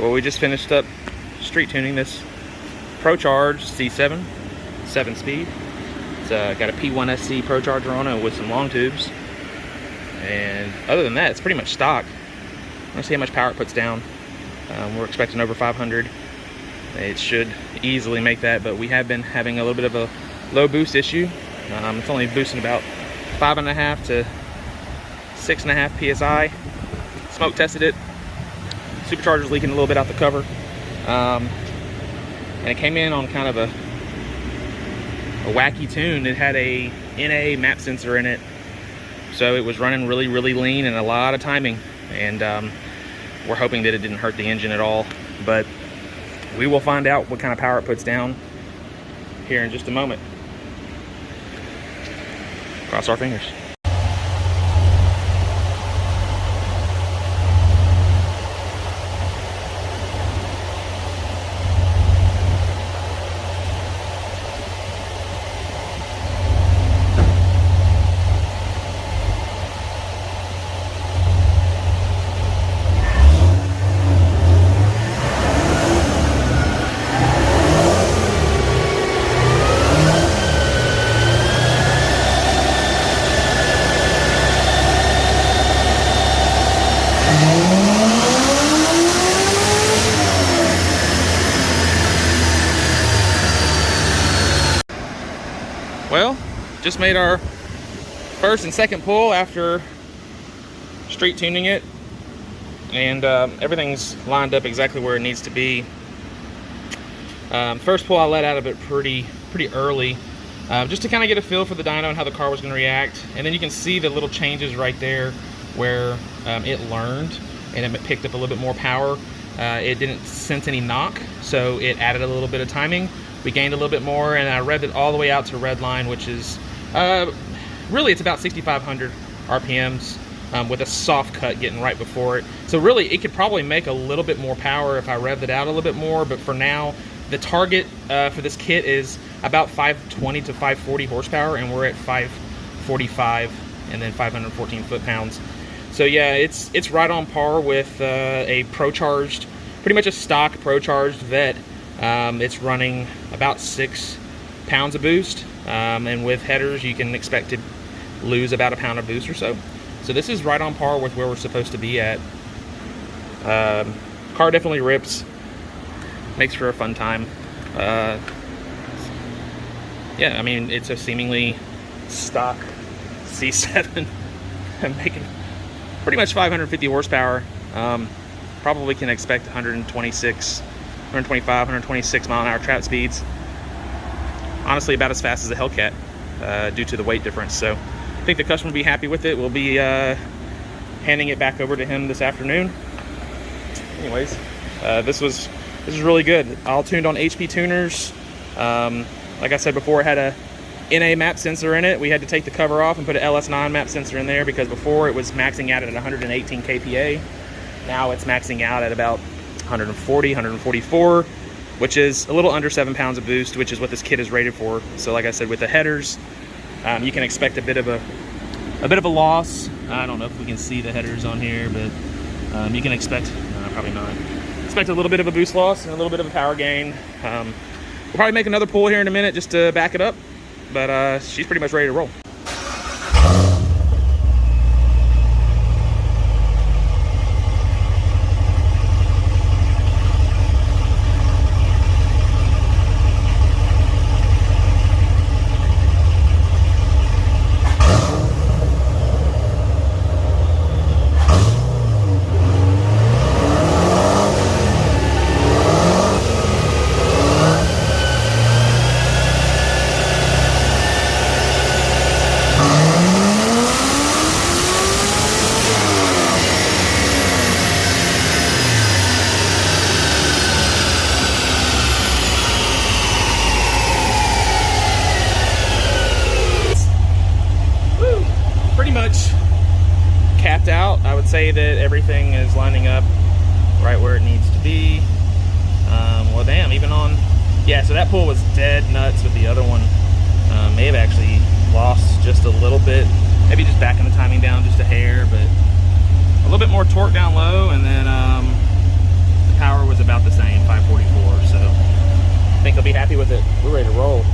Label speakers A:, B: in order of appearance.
A: Alright, well, we just finished up street tuning this procharge C7 7-speed. It's got a P1SC procharger on it with some long tubes, and other than that, it's pretty much stock. Let's see how much power it puts down. We're expecting over 500. It should easily make that, but we have been having a little bit of a low boost issue. It's only boosting about 5.5 to 6.5 psi. Smoke tested it. Supercharger's leaking a little bit out the cover, and it came in on kind of a wacky tune. It had a NA map sensor in it, so it was running really lean and a lot of timing, and we're hoping that it didn't hurt the engine at all, but we will find out what kind of power it puts down here in just a moment. Cross our fingers. Well, just made our first and second pull after street tuning it, and everything's lined up exactly where it needs to be. First pull I let out of it pretty early, just to kind of get a feel for the dyno and how the car was going to react, and then you can see the little changes right there where it learned and it picked up a little bit more power. It didn't sense any knock, so it added a little bit of timing. We gained a little bit more, and I revved it all the way out to red line, which is really, it's about 6,500 RPMs with a soft cut getting right before it. So really, it could probably make a little bit more power if I revved it out a little bit more, but for now, the target for this kit is about 520 to 540 horsepower, and we're at 545 and then 514 foot-pounds. So yeah, it's right on par with a procharged, pretty much a stock procharged Vette. It's running about 6 pounds of boost, and with headers you can expect to lose about a pound of boost or so. So this is right on par with where we're supposed to be at. Car definitely rips, makes for a fun time. Yeah, I mean, it's a seemingly stock C7 making pretty much 550 horsepower. Probably can expect 125, 126 mile an hour trap speeds. Honestly, about as fast as a Hellcat due to the weight difference. So I think the customer will be happy with it. We'll be handing it back over to him this afternoon. Anyways, this is really good. All tuned on HP tuners. Like I said before, it had a NA map sensor in it. We had to take the cover off and put an LS9 map sensor in there because before it was maxing out at 118 kPa. Now it's maxing out at about 140, 144, which is a little under 7 pounds of boost, which is what this kit is rated for. So like I said, with the headers, you can expect a bit of a loss. I don't know if we can see the headers on here, but you can expect, no, probably not. Expect a little bit of a boost loss and a little bit of a power gain. We'll probably make another pull here in a minute just to back it up, but she's pretty much ready to roll. Capped out. I would say that everything is lining up right where it needs to be. Well, damn, even on, yeah, so that pull was dead nuts with the other one. May have actually lost just a little bit, maybe just backing the timing down just a hair, but a little bit more torque down low, and then the power was about the same, 544. So I think I'll be happy with it. We're ready to roll.